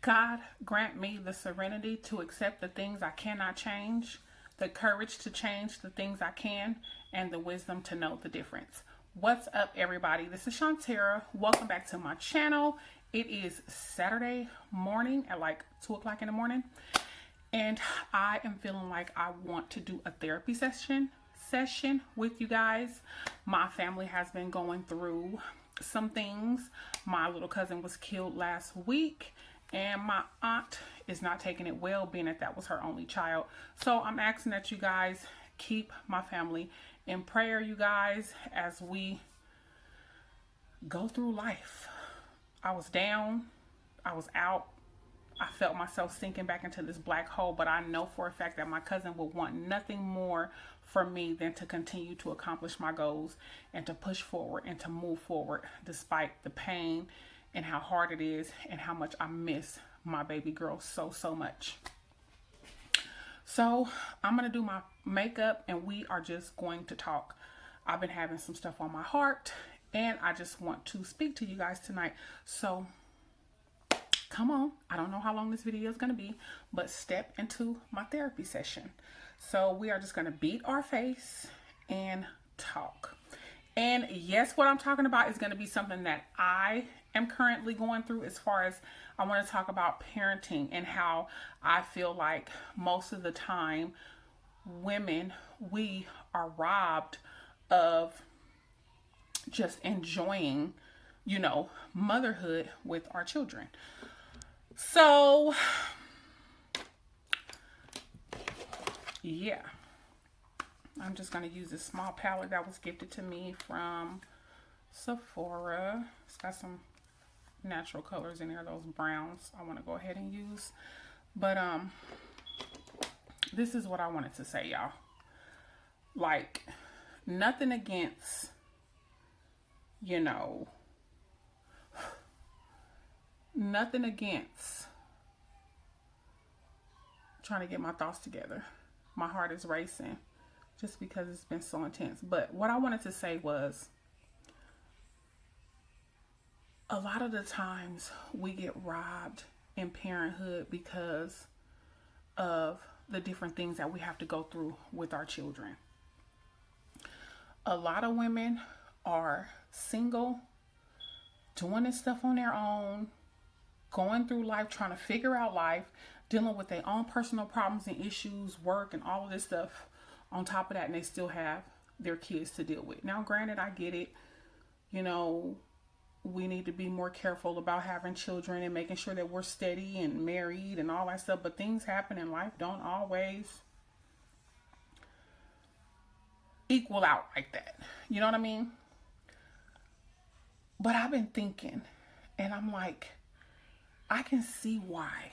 God, grant me the serenity to accept the things I cannot change, the courage to change the things I can, and the wisdom to know the difference. What's up, everybody? This is Shantara. Welcome back to my channel. It is Saturday morning at like 2 o'clock in the morning, and I am feeling like I want to do a therapy session with you guys. My family has been going through some things. My little cousin was killed last week, and my aunt is not taking it well, being that was her only child. So I'm asking that you guys keep my family in prayer, you guys, as we go through life. I was down, I was out, I felt myself sinking back into this black hole, but I know for a fact that my cousin would want nothing more from me than to continue to accomplish my goals and to push forward and to move forward despite the pain and how hard it is and how much I miss my baby girl so much. So I'm going to do my makeup and we are just going to talk. I've been having some stuff on my heart and I just want to speak to you guys tonight. So come on. I don't know how long this video is going to be, but step into my therapy session. So we are just going to beat our face and talk. And yes, what I'm talking about is going to be something that I am currently going through, as far as I want to talk about parenting and how I feel like most of the time women, we are robbed of just enjoying, motherhood with our children. So yeah, I'm just going to use this small palette that was gifted to me from Sephora. It's got some natural colors in there, those browns I want to go ahead and use. But this is what I wanted to say, y'all. Like, nothing against, nothing against trying to get my thoughts together. My heart is racing just because it's been so intense. But what I wanted to say was, a lot of the times we get robbed in parenthood because of the different things that we have to go through with our children. A lot of women are single, doing this stuff on their own, going through life, trying to figure out life, dealing with their own personal problems and issues, work, and all of this stuff on top of that, and they still have their kids to deal with. Now, granted, I get it. We need to be more careful about having children and making sure that we're steady and married and all that stuff, but things happen in life, don't always equal out like that. You know what I mean? But I've been thinking, and I'm like, I can see why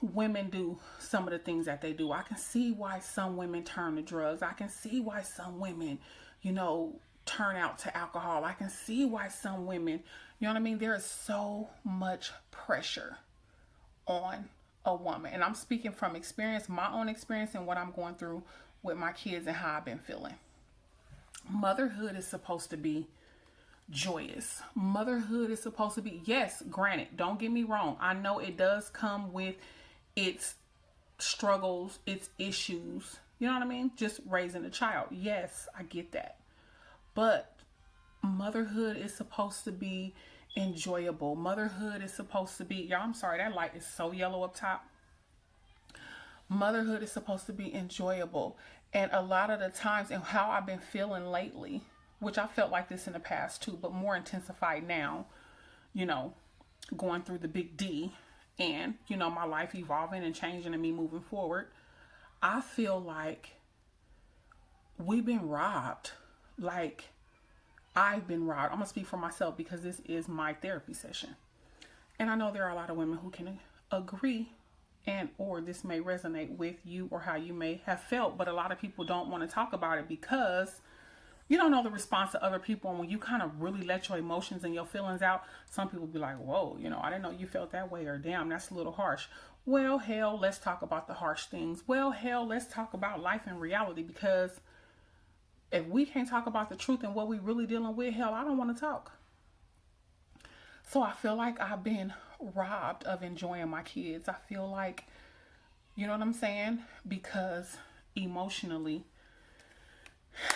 women do some of the things that they do. I can see why some women turn to drugs. I can see why some women, turn out to alcohol. I can see why some women, there is so much pressure on a woman. And I'm speaking from experience, my own experience, and what I'm going through with my kids and how I've been feeling. Motherhood is supposed to be joyous. Motherhood is supposed to be, yes, granted, don't get me wrong. I know it does come with its struggles, its issues. You know what I mean? Just raising a child. Yes, I get that. But motherhood is supposed to be enjoyable. Motherhood is supposed to be, y'all, I'm sorry, that light is so yellow up top. Motherhood is supposed to be enjoyable. And a lot of the times, and how I've been feeling lately, which I felt like this in the past too, but more intensified now, going through the big D and, my life evolving and changing and me moving forward, I feel like we've been robbed. Like, I've been robbed. I'm going to speak for myself because this is my therapy session. And I know there are a lot of women who can agree and or this may resonate with you or how you may have felt. But a lot of people don't want to talk about it because you don't know the response of other people. And when you kind of really let your emotions and your feelings out, some people be like, whoa, I didn't know you felt that way, or damn, that's a little harsh. Well, hell, let's talk about the harsh things. Well, hell, let's talk about life and reality, because if we can't talk about the truth and what we really dealing with, hell, I don't want to talk. So I feel like I've been robbed of enjoying my kids. I feel like, you know what I'm saying? Because emotionally,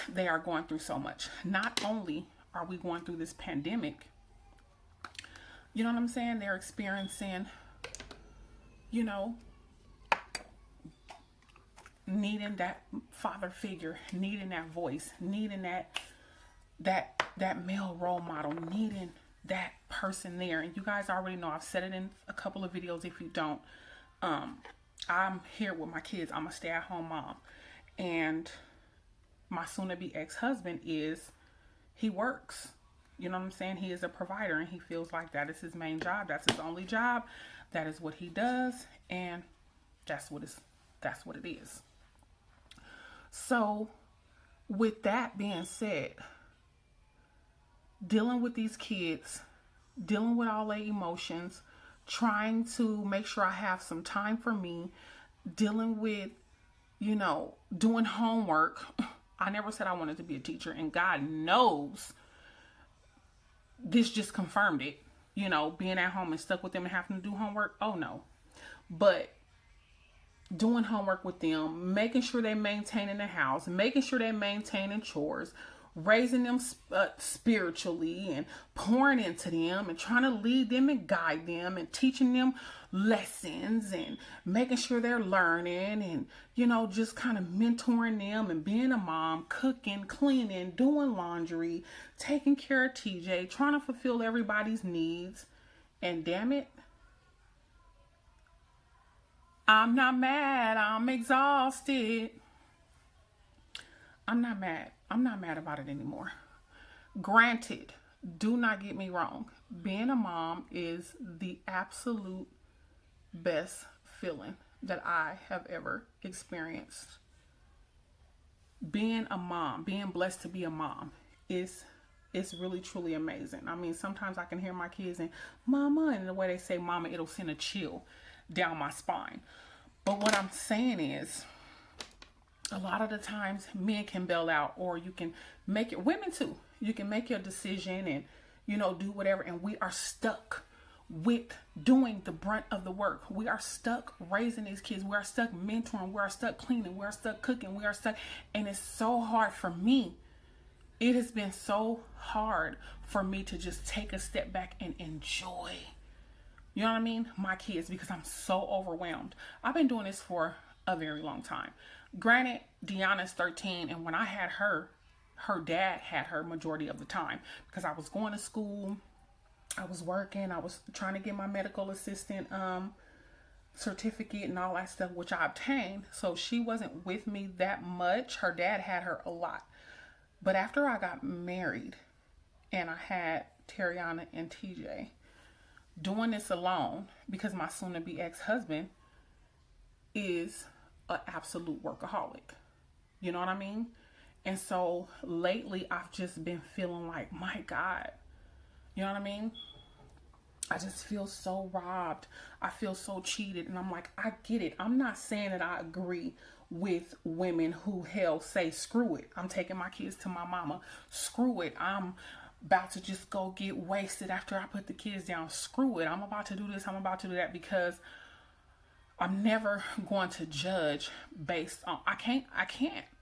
they are going through so much. Not only are we going through this pandemic, you know what I'm saying? They're experiencing, you know, needing that father figure, needing that voice, needing that male role model, needing that person there. And you guys already know, I've said it in a couple of videos. If you don't, I'm here with my kids. I'm a stay-at-home mom, and my soon-to-be ex-husband he works. You know what I'm saying? He is a provider, and he feels like that is his main job. That's his only job. That is what he does, and that's what it is. So, with that being said, dealing with these kids, dealing with all their emotions, trying to make sure I have some time for me, dealing with, you know, doing homework. I never said I wanted to be a teacher, and God knows this just confirmed it. You know, being at home and stuck with them and having to do homework. Oh no. But doing homework with them, making sure they're maintaining the house, making sure they're maintaining chores, raising them spiritually and pouring into them and trying to lead them and guide them and teaching them lessons and making sure they're learning and, you know, just kind of mentoring them and being a mom, cooking, cleaning, doing laundry, taking care of TJ, trying to fulfill everybody's needs. And damn it, I'm not mad. I'm exhausted. I'm not mad. I'm not mad about it anymore. Granted, do not get me wrong. Being a mom is the absolute best feeling that I have ever experienced. Being a mom, being blessed to be a mom it's really truly amazing. I mean, sometimes I can hear my kids and mama, and the way they say mama, it'll send a chill down my spine. But what I'm saying is, a lot of the times men can bail out, or you can make it, women too, you can make your decision and, you know, do whatever, and we are stuck with doing the brunt of the work. We are stuck raising these kids. We are stuck mentoring. We are stuck cleaning. We are stuck cooking. We are stuck, and it's so hard for me. It has been so hard for me to just take a step back and enjoy, you know what I mean, my kids, because I'm so overwhelmed. I've been doing this for a very long time. Granted, Deanna's 13, and when I had her dad had her majority of the time, because I was going to school, I was working, I was trying to get my medical assistant certificate and all that stuff, which I obtained. So she wasn't with me that much. Her dad had her a lot. But after I got married and I had Terriana and TJ, doing this alone, because my soon-to-be ex-husband is an absolute workaholic. You know what I mean? And so lately I've just been feeling like, my God, you know what I mean? I just feel so robbed. I feel so cheated. And I'm like, I get it. I'm not saying that I agree with women who say, screw it, I'm taking my kids to my mama. Screw it, I'm about to just go get wasted after I put the kids down. Screw it, I'm about to do this, I'm about to do that, because I'm never going to judge based on, I can't,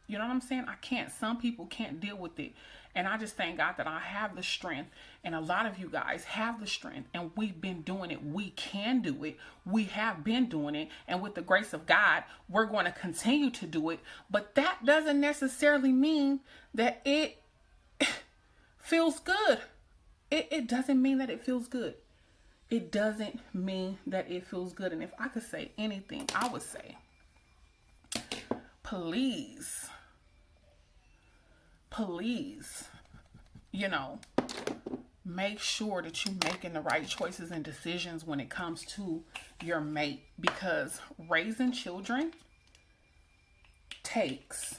you know what I'm saying? I can't. Some people can't deal with it. And I just thank God that I have the strength, and a lot of you guys have the strength, and we've been doing it. We can do it. We have been doing it. And with the grace of God, we're going to continue to do it. But that doesn't necessarily mean that it feels good. It doesn't mean that it feels good. It doesn't mean that it feels good. And if I could say anything, I would say, please, you know, make sure that you're making the right choices and decisions when it comes to your mate, because raising children takes,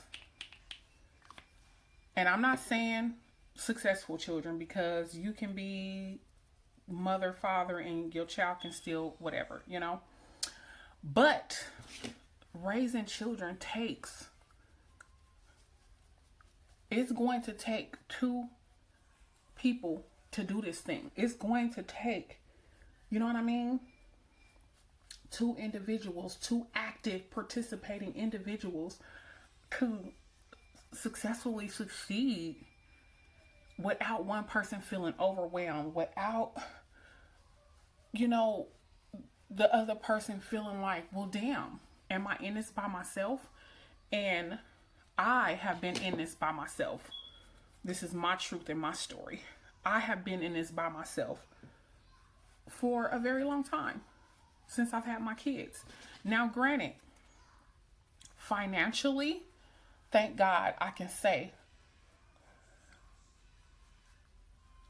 and I'm not saying successful children, because you can be mother, father, and your child can still whatever, you know, but raising children takes, it's going to take two people to do this thing. It's going to take, you know what I mean? Two individuals, two active participating individuals to successfully succeed without one person feeling overwhelmed, without, you know, the other person feeling like, well, damn, am I in this by myself? And I have been in this by myself. This is my truth and my story. I have been in this by myself for a very long time, since I've had my kids. Now, granted, financially, thank God I can say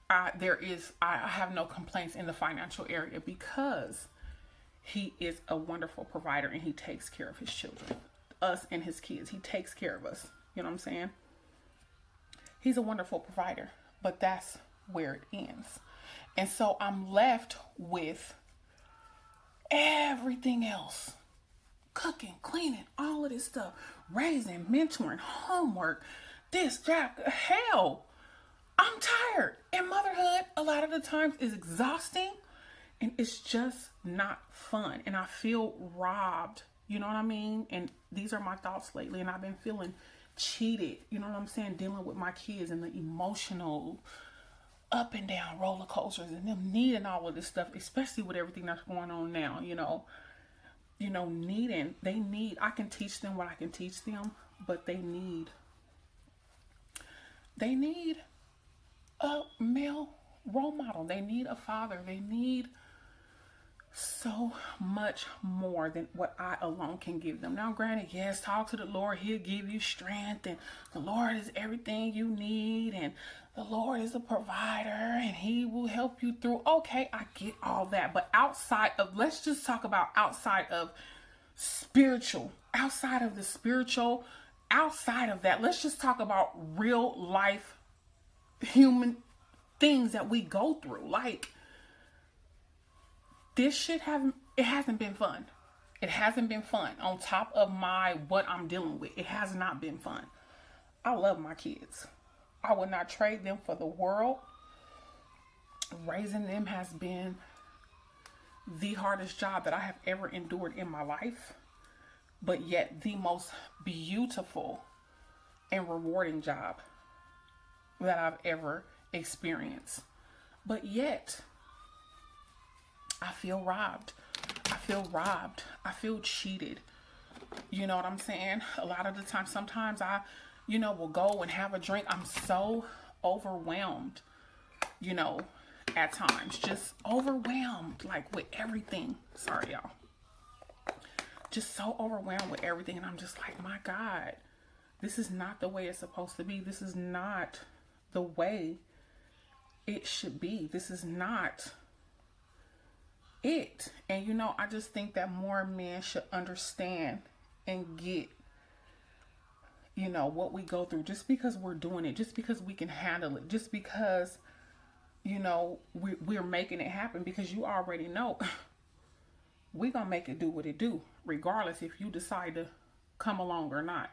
I have no complaints in the financial area, because he is a wonderful provider and he takes care of his children, us and his kids. He takes care of us. You know what I'm saying? He's a wonderful provider, but that's where it ends. And so I'm left with everything else. Cooking, cleaning, all of this stuff. Raising, mentoring, homework, this, that. Hell, I'm tired. And motherhood, a lot of the times, is exhausting. And it's just not fun. And I feel robbed. You know what I mean? And these are my thoughts lately. And I've been feeling cheated. You know what I'm saying? Dealing with my kids and the emotional up and down roller coasters and them needing all of this stuff, especially with everything that's going on now, I can teach them what I can teach them, but they need a male role model. They need a father. They need so much more than what I alone can give them. Now, granted, yes, talk to the Lord. He'll give you strength, and the Lord is everything you need, and the Lord is a provider, and he will help you through. Okay, I get all that. But let's just talk about outside of the spiritual, outside of that, let's just talk about real life human things that we go through. Like, it hasn't been fun. It hasn't been fun. On top of what I'm dealing with, it has not been fun. I love my kids. I would not trade them for the world. Raising them has been the hardest job that I have ever endured in my life, but yet the most beautiful and rewarding job that I've ever experienced. But yet, I feel robbed. I feel cheated. You know what I'm saying? A lot of the time, sometimes I, will go and have a drink. I'm so overwhelmed, at times. Just overwhelmed, like, with everything. Sorry, y'all. Just so overwhelmed with everything. And I'm just like, my God, this is not the way it's supposed to be. This is not the way it should be. This is not it. And I just think that more men should understand and get what we go through, just because we're doing it, just because we can handle it, just because we're making it happen, because you already know we're gonna make it do what it do, regardless if you decide to come along or not.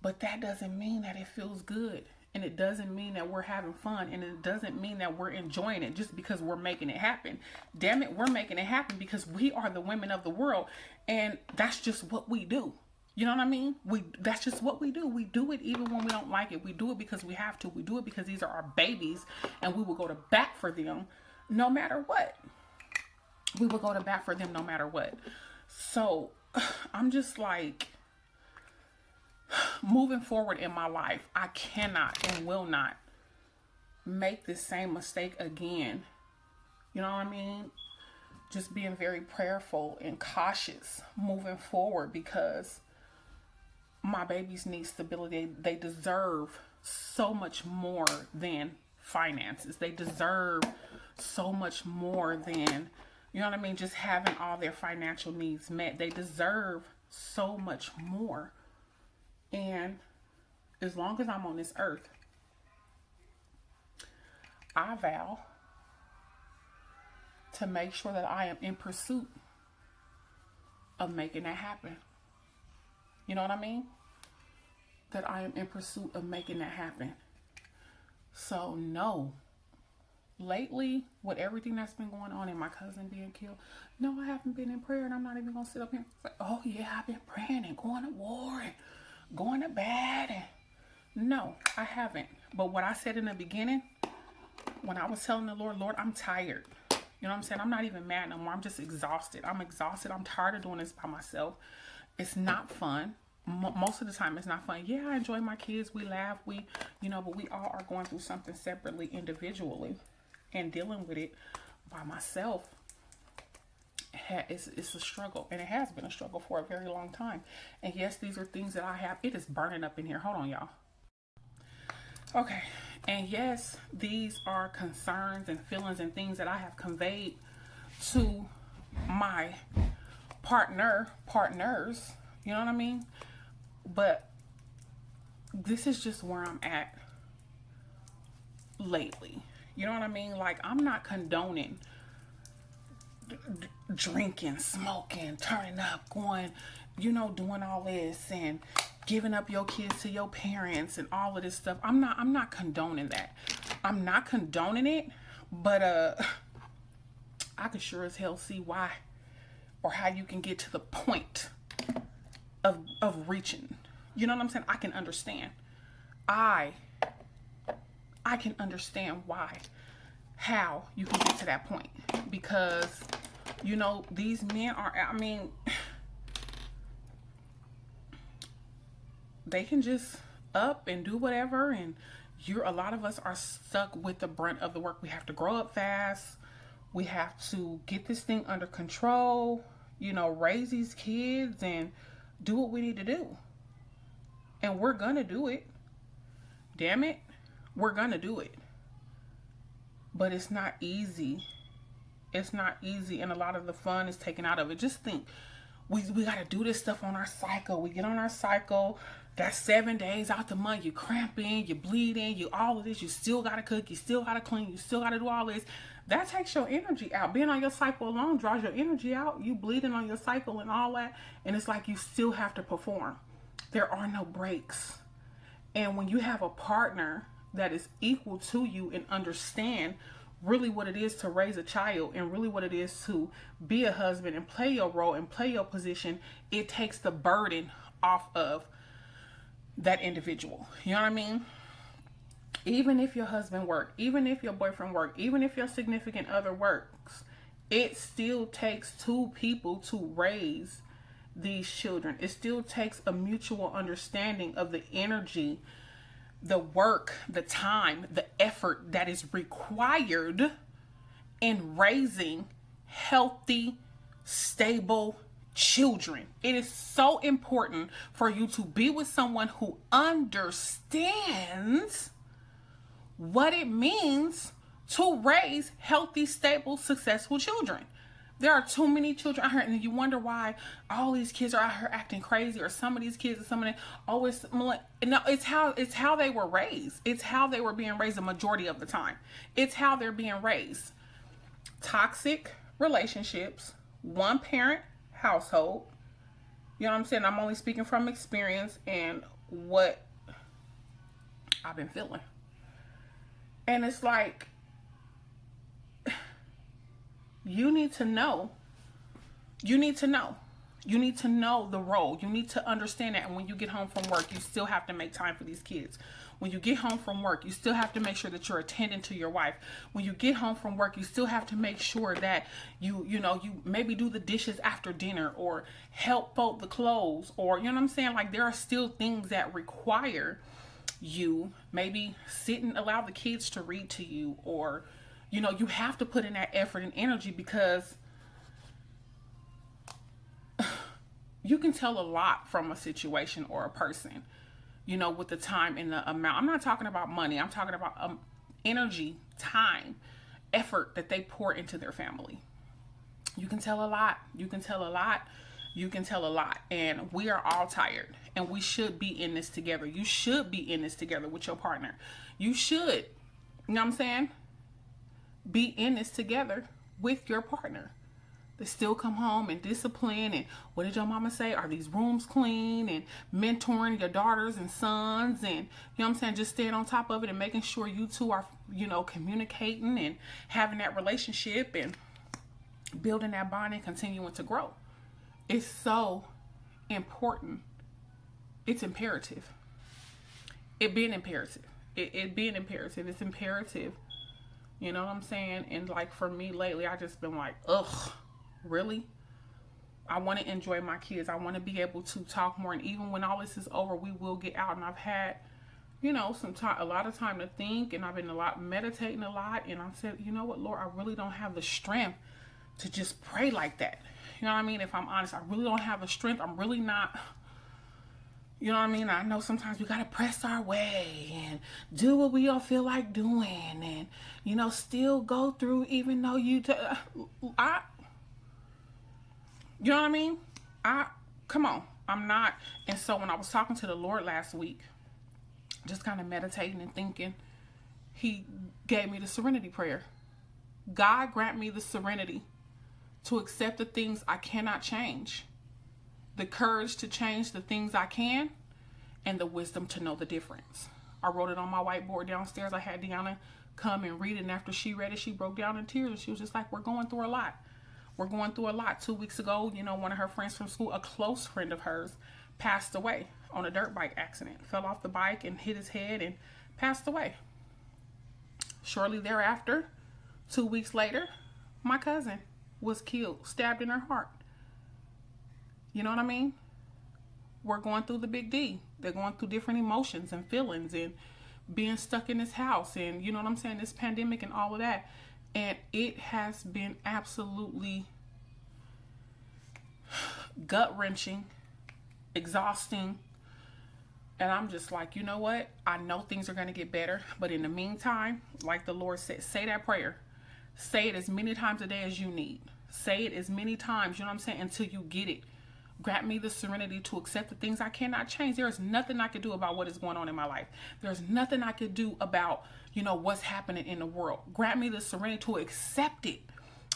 But that doesn't mean that it feels good. And it doesn't mean that we're having fun. And it doesn't mean that we're enjoying it just because we're making it happen. Damn it, we're making it happen because we are the women of the world. And that's just what we do. You know what I mean? That's just what we do. We do it even when we don't like it. We do it because we have to. We do it because these are our babies. And we will go to bat for them no matter what. We will go to bat for them no matter what. So I'm just like, moving forward in my life, I cannot and will not make the same mistake again. You know what I mean? Just being very prayerful and cautious moving forward, because my babies need stability. They deserve so much more than finances. They deserve so much more than, you know what I mean, just having all their financial needs met. They deserve so much more. And as long as I'm on this earth, I vow to make sure that I am in pursuit of making that happen. You know what I mean? That I am in pursuit of making that happen. So no, lately, with everything that's been going on and my cousin being killed, no, I haven't been in prayer, and I'm not even gonna sit up here. It's like, oh yeah, I've been praying and going to war and going to bed. And no, I haven't. But what I said in the beginning, when I was telling the Lord, Lord, I'm tired. You know what I'm saying? I'm not even mad no more. I'm just exhausted. I'm exhausted. I'm tired of doing this by myself. It's not fun. Most of the time, it's not fun. Yeah, I enjoy my kids. We laugh. But we all are going through something separately, individually, and dealing with it by myself. It's a struggle, and it has been a struggle for a very long time. And yes, these are things that I have. It is burning up in here. Hold on, y'all. Okay. And yes, these are concerns and feelings and things that I have conveyed to my partners, you know what I mean? But this is just where I'm at lately. You know what I mean? Like, I'm not condoning drinking, smoking, turning up, going, doing all this and giving up your kids to your parents and all of this stuff. I'm not condoning that. I'm not condoning it, but I could sure as hell see why or how you can get to the point of reaching. You know what I'm saying? I can understand. I can understand how you can get to that point, because these men are, they can just up and do whatever, and a lot of us are stuck with the brunt of the work. We have to grow up fast. We have to get this thing under control, raise these kids and do what we need to do. And we're gonna do it. Damn it, we're gonna do it. But it's not easy. It's not easy, and a lot of the fun is taken out of it. Just think, we got to do this stuff on our cycle. We get on our cycle. That's 7 days out the month. You cramping, you bleeding, you all of this. You still got to cook. You still got to clean. You still got to do all this. That takes your energy out. Being on your cycle alone draws your energy out. You bleeding on your cycle and all that. And it's like you still have to perform. There are no breaks. And when you have a partner that is equal to you and understand really what it is to raise a child and really what it is to be a husband and play your role and play your position, it takes the burden off of that individual. You know what I mean? Even if your husband works, even if your boyfriend works, even if your significant other works, it still takes two people to raise these children. It still takes a mutual understanding of the energy, the work, the time, the effort that is required in raising healthy, stable children. It is so important for you to be with someone who understands what it means to raise healthy, stable, successful children. There are too many children out here, and you wonder why all these kids are out here acting crazy, or some of these kids or some of them always. No, it's how they were raised. It's how they were being raised the majority of the time. It's how they're being raised. Toxic relationships, one parent household. You know what I'm saying? I'm only speaking from experience and what I've been feeling. And it's like, you need to know the role. You need to understand that. And when you get home from work, you still have to make time for these kids. When you get home from work, you still have to make sure that you're attending to your wife. When you get home from work, you still have to make sure that you maybe do the dishes after dinner, or help fold the clothes, or, you know what I'm saying? Like, there are still things that require you maybe sit and allow the kids to read to you, or, you have to put in that effort and energy, because you can tell a lot from a situation or a person, with the time and the amount. I'm not talking about money. I'm talking about energy, time, effort that they pour into their family. You can tell a lot. You can tell a lot. You can tell a lot. And we are all tired. And we should be in this together. You should be in this together with your partner. You should. You know what I'm saying? Be in this together with your partner. They still come home and discipline. And what did your mama say? Are these rooms clean? And mentoring your daughters and sons. And, you know what I'm saying? Just staying on top of it and making sure you two are, you know, communicating and having that relationship and building that bond and continuing to grow. It's so important. It's imperative. It being imperative. It being imperative. It's imperative. You know what I'm saying? And like for me lately, I just been like, ugh, really? I want to enjoy my kids. I want to be able to talk more. And even when all this is over, we will get out. And I've had, you know, a lot of time to think. And I've been meditating a lot. And I said, you know what, Lord, I really don't have the strength to just pray like that. You know what I mean? If I'm honest, I really don't have the strength. I'm really not. You know what I mean? I know sometimes we got to press our way and do what we all feel like doing and, you know, still go through even though you know what I mean? Come on. I'm not. And so when I was talking to the Lord last week, just kind of meditating and thinking, he gave me the serenity prayer. God grant me the serenity to accept the things I cannot change, the courage to change the things I can, and the wisdom to know the difference. I wrote it on my whiteboard downstairs. I had Deanna come and read it, and after she read it, she broke down in tears, and she was just like, we're going through a lot. We're going through a lot. 2 weeks ago, you know, one of her friends from school, a close friend of hers, passed away on a dirt bike accident. Fell off the bike and hit his head and passed away. Shortly thereafter, 2 weeks later, my cousin was killed, stabbed in her heart. You know what I mean? We're going through the big D. They're going through different emotions and feelings and being stuck in this house and, you know what I'm saying, this pandemic and all of that. And it has been absolutely gut-wrenching, exhausting. And I'm just like, you know what? I know things are going to get better. But in the meantime, like the Lord said, say that prayer. Say it as many times a day as you need. Say it as many times, you know what I'm saying, until you get it. Grant me the serenity to accept the things I cannot change. There is nothing I could do about what is going on in my life. There's nothing I could do about, you know, what's happening in the world. Grant me the serenity to accept it.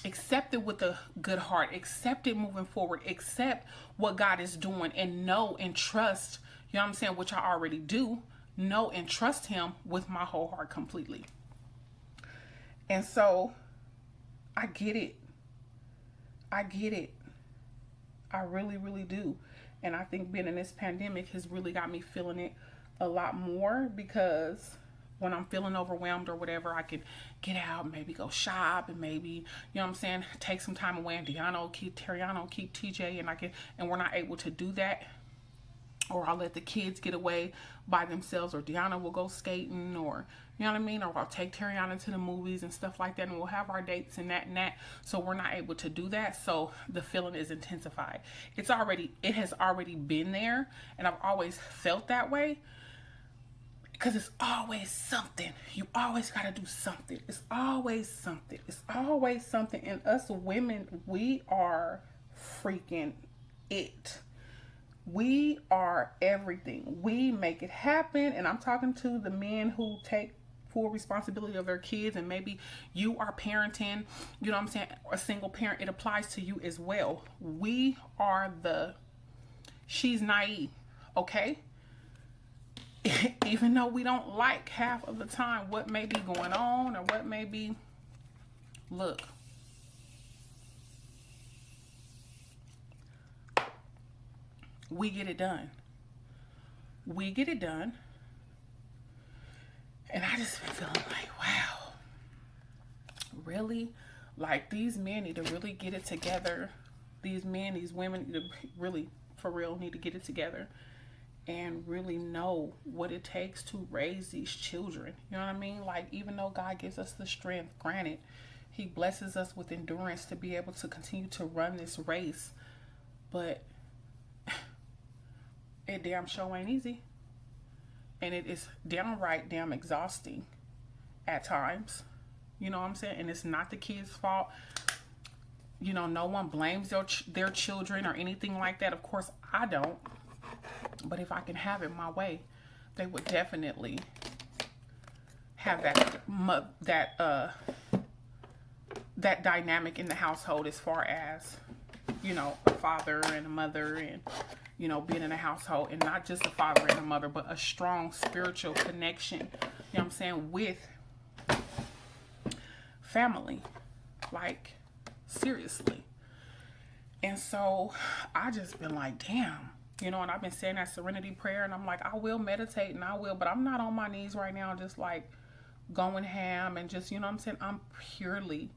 Accept it with a good heart. Accept it moving forward. Accept what God is doing and know and trust, you know what I'm saying, which I already do. Know and trust him with my whole heart completely. And so I get it. I get it. I really, really do. And I think being in this pandemic has really got me feeling it a lot more, because when I'm feeling overwhelmed or whatever, I can get out, maybe go shop, and maybe, you know what I'm saying, take some time away, and Teriano will keep TJ, and we're not able to do that. Or I'll let the kids get away by themselves, or Deanna will go skating, or, you know what I mean? Or I'll take Teriana to the movies and stuff like that, and we'll have our dates and that. So we're not able to do that. So the feeling is intensified. It has already been there, and I've always felt that way, because it's always something. You always got to do something. It's always something. It's always something. And us women, we are freaking it. We are everything. We make it happen. And I'm talking to the men who take full responsibility of their kids, and maybe you are parenting, you know what I'm saying, a single parent. It applies to you as well. We are she's naive, okay? Even though we don't like half of the time what may be going on, or what may be, look. We get it done. We get it done. And I just been feeling like, wow, really? Like, these men need to really get it together. These men, these women need to really, for real, need to get it together and really know what it takes to raise these children. You know what I mean? Like, even though God gives us the strength, granted, he blesses us with endurance to be able to continue to run this race. But it damn sure ain't easy. And it is downright damn exhausting at times. You know what I'm saying? And it's not the kids' fault. You know, no one blames their children or anything like that. Of course, I don't. But if I can have it my way, they would definitely have that that dynamic in the household, as far as, you know, a father and a mother, and, you know, being in a household, and not just a father and a mother, but a strong spiritual connection, you know what I'm saying, with family, like, seriously. And so I just been like, damn, you know, and I've been saying that serenity prayer, and I'm like, I will meditate and I will, but I'm not on my knees right now, just like going ham and just, you know what I'm saying, I'm purely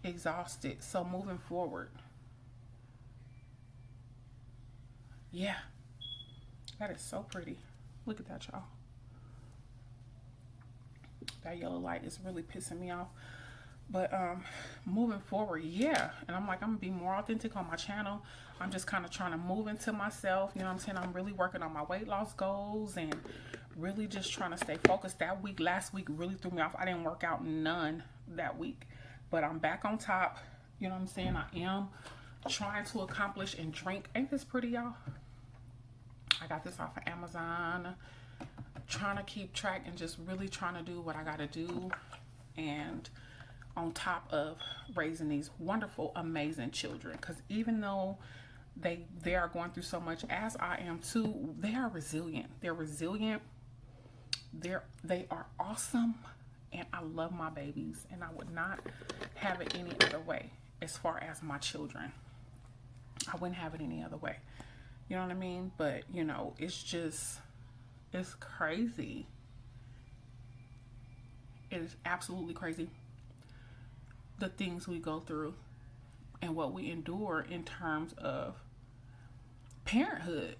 exhausted. So moving forward, yeah, that is so pretty. Look at that, y'all. That yellow light is really pissing me off. But moving forward, yeah. And I'm like, I'm gonna be more authentic on my channel. I'm just kind of trying to move into myself. You know what I'm saying? I'm really working on my weight loss goals and really just trying to stay focused. That week, last week, really threw me off. I didn't work out none that week. But I'm back on top. You know what I'm saying? I am trying to accomplish and drink. Ain't this pretty, y'all? I got this off of Amazon. Trying to keep track and just really trying to do what I gotta do. And on top of raising these wonderful, amazing children. Because even though they are going through so much, as I am too, they are resilient. They're resilient. They are awesome. And I love my babies. And I would not have it any other way as far as my children. I wouldn't have it any other way. You know what I mean? But, you know, it's just, it's crazy. It is absolutely crazy, the things we go through and what we endure in terms of parenthood.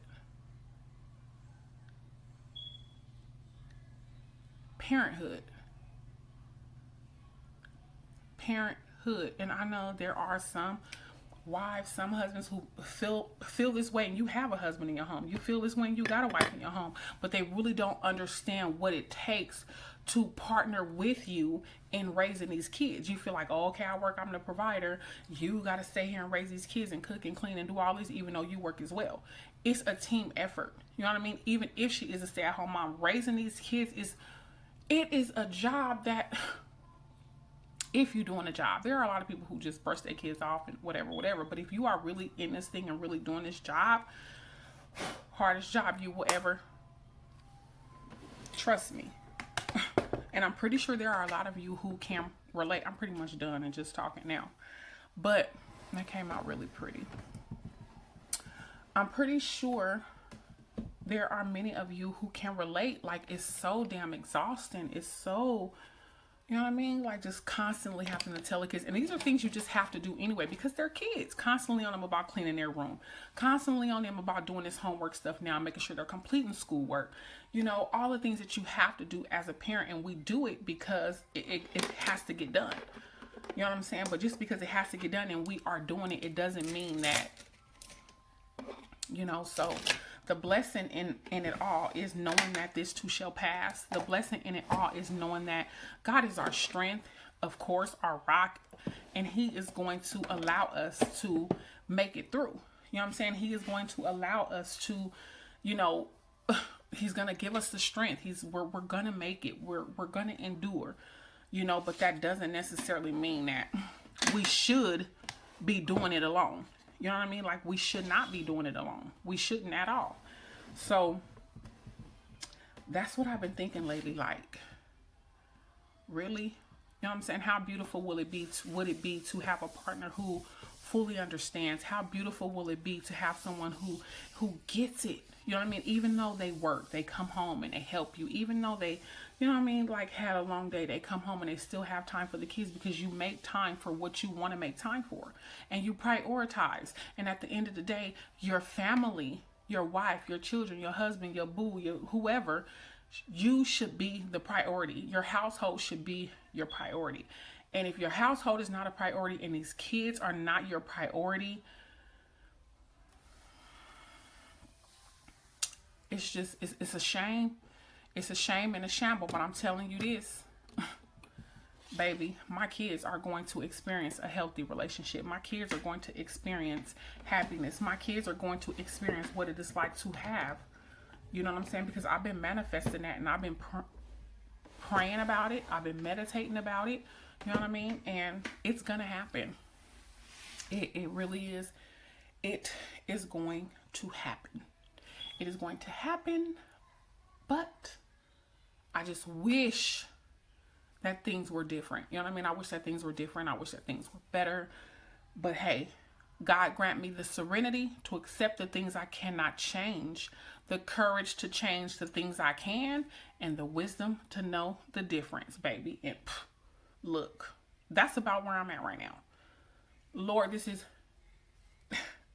Parenthood. And I know there are some wives, some husbands who feel this way, and you have a husband in your home. You feel this way and you got a wife in your home, but they really don't understand what it takes to partner with you in raising these kids. You feel like, oh, okay, I work, I'm the provider. You got to stay here and raise these kids and cook and clean and do all this, even though you work as well. It's a team effort. You know what I mean? Even if she is a stay-at-home mom, raising these kids is a job that, if you're doing a job, there are a lot of people who just brush their kids off and whatever. But if you are really in this thing and really doing this job, hardest job you will ever, trust me. And I'm pretty sure there are a lot of you who can relate. I'm pretty much done and just talking now. But that came out really pretty. I'm pretty sure there are many of you who can relate. Like, it's so damn exhausting. It's so, you know what I mean? Like, just constantly having to tell the kids. And these are things you just have to do anyway, because they're kids. Constantly on them about cleaning their room. Constantly on them about doing this homework stuff now, making sure they're completing schoolwork. You know, all the things that you have to do as a parent. And we do it because it has to get done. You know what I'm saying? But just because it has to get done and we are doing it, it doesn't mean that, you know, so the blessing in it all is knowing that this too shall pass. The blessing in it all is knowing that God is our strength, of course, our rock, and He is going to allow us to make it through. You know what I'm saying? He is going to allow us to, you know, He's going to give us the strength. We're going to make it. We're going to endure, you know, but that doesn't necessarily mean that we should be doing it alone. You know what I mean? Like, we should not be doing it alone. We shouldn't at all. So that's what I've been thinking lately. Like, really? You know what I'm saying? How beautiful would it be to have a partner who fully understands? How beautiful will it be to have someone who gets it? You know what I mean? Even though they work, they come home and they help you. Even though they, you know what I mean, like, had a long day, they come home and they still have time for the kids, because you make time for what you want to make time for. And you prioritize. And at the end of the day, your family, your wife, your children, your husband, your boo, your whoever, you should be the priority. Your household should be your priority. And if your household is not a priority and these kids are not your priority, it's just, it's a shame. It's a shame and a shamble, but I'm telling you this, baby, my kids are going to experience a healthy relationship. My kids are going to experience happiness. My kids are going to experience what it is like to have, you know what I'm saying? Because I've been manifesting that, and I've been praying about it. I've been meditating about it. You know what I mean? And it's going to happen. It really is. It is going to happen. It is going to happen, but I just wish that things were different. You know what I mean? I wish that things were different. I wish that things were better. But hey, God grant me the serenity to accept the things I cannot change, the courage to change the things I can, and the wisdom to know the difference, baby. And look, that's about where I'm at right now. Lord,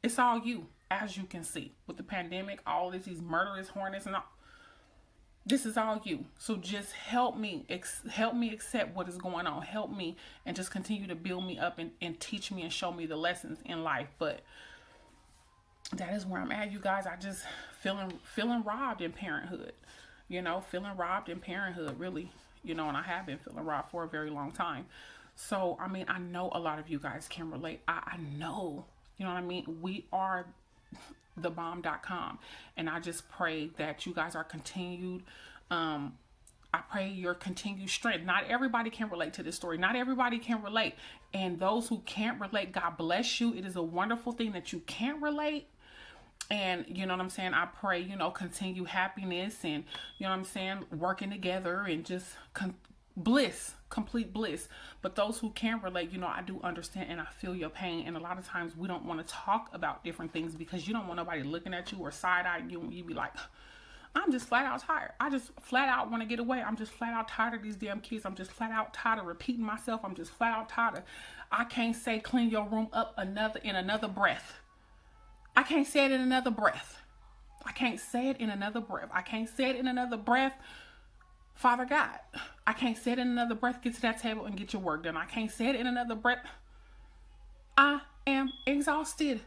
it's all you, as you can see. With the pandemic, all these murderous hornets and all, this is all you. So just help me accept what is going on. Help me and just continue to build me up and teach me and show me the lessons in life. But that is where I'm at, you guys. I just feeling robbed in parenthood. Feeling robbed in parenthood, really. And I have been feeling robbed for a very long time. So, I mean, I know a lot of you guys can relate. I know, you know what I mean? We are thebomb.com. And I just pray that you guys are continued. I pray your continued strength. Not everybody can relate to this story. Not everybody can relate. And those who can't relate, God bless you. It is a wonderful thing that you can't relate. And you know what I'm saying? I pray, continue happiness and, you know what I'm saying, working together and just bliss, complete bliss. But those who can't relate, I do understand and I feel your pain. And a lot of times we don't want to talk about different things because you don't want nobody looking at you or side-eyeing you. And you be like, I'm just flat out tired. I just flat out want to get away. I'm just flat out tired of these damn kids. I'm just flat out tired of repeating myself. I'm just flat out tired of, I can't say clean your room up in another breath. I can't say it in another breath. I can't say it in another breath. I can't say it in another breath. Father God, I can't say it in another breath. Get to that table and get your work done. I can't say it in another breath. I am exhausted.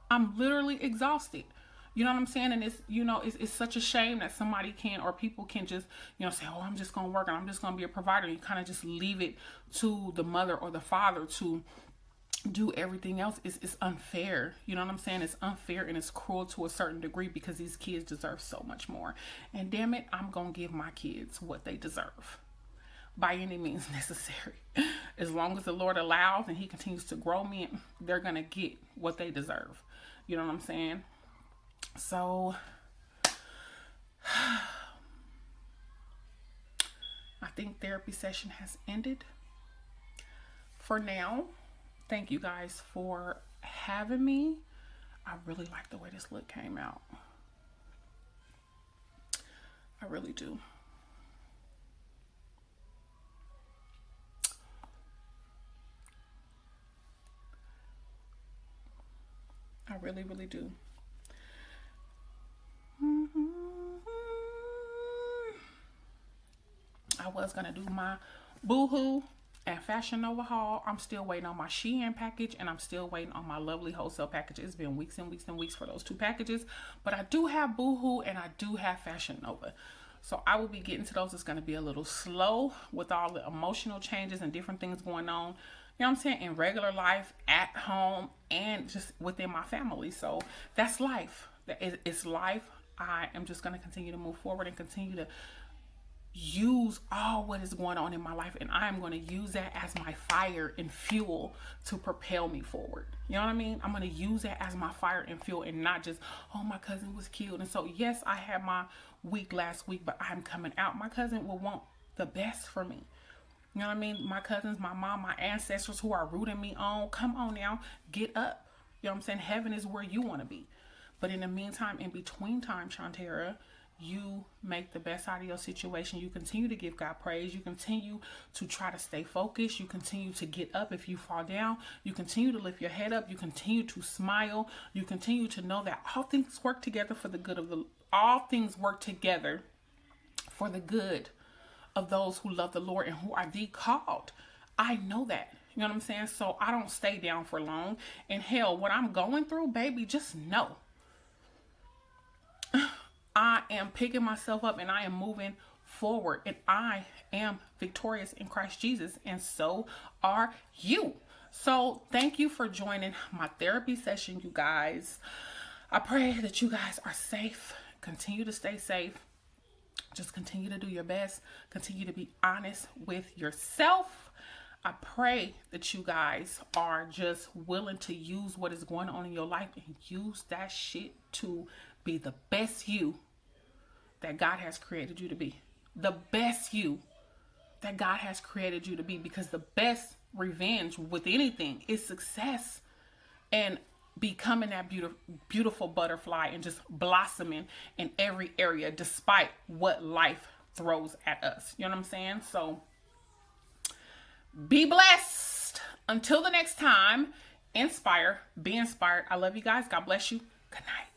I'm literally exhausted. You know what I'm saying? And it's such a shame that somebody can, or people can just, say, oh, I'm just going to work and I'm just going to be a provider. And you kind of just leave it to the mother or the father to do everything else. It's unfair. You know what I'm saying? It's unfair and it's cruel to a certain degree because these kids deserve so much more. And damn it, I'm going to give my kids what they deserve by any means necessary. As long as the Lord allows and he continues to grow me, they're going to get what they deserve. You know what I'm saying? So I think therapy session has ended for now. Thank you guys for having me. I really like the way this look came out. I really do. I really, really do. I was going to do my Boohoo and Fashion Nova haul. I'm still waiting on my Shein package and I'm still waiting on my lovely wholesale package. It's been weeks and weeks and weeks for those two packages, but I do have Boohoo and I do have Fashion Nova. So I will be getting to those. It's going to be a little slow with all the emotional changes and different things going on, you know what I'm saying, in regular life, at home, and just within my family. So that's life. It's life. I am just going to continue to move forward and continue to use all what is going on in my life, and I am going to use that as my fire and fuel to propel me forward. You know what I mean? I'm going to use that as my fire and fuel, and not just, oh, my cousin was killed. And so yes, I had my week last week, but I'm coming out. My cousin will want the best for me. You know what I mean? My cousins, my mom, my ancestors who are rooting me on, come on now, get up. You know what I'm saying? Heaven is where you want to be. But in the meantime, in between time, Shantara, you make the best out of your situation. You continue to give God praise. You continue to try to stay focused. You continue to get up if you fall down. You continue to lift your head up. You continue to smile. You continue to know that all things work together for the good of all things work together for the good of those who love the Lord and who are the called. I know that. You know what I'm saying? So I don't stay down for long. And hell, what I'm going through, baby, just know I am picking myself up and I am moving forward, and I am victorious in Christ Jesus, and so are you. So thank you for joining my therapy session, you guys. I pray that you guys are safe. Continue to stay safe. Just continue to do your best. Continue to be honest with yourself. I pray that you guys are just willing to use what is going on in your life and use that shit to be the best you that God has created you to be. The best you that God has created you to be, because the best revenge with anything is success and becoming that beautiful butterfly and just blossoming in every area despite what life throws at us. You know what I'm saying? So be blessed. Until the next time, inspire, be inspired. I love you guys. God bless you. Good night.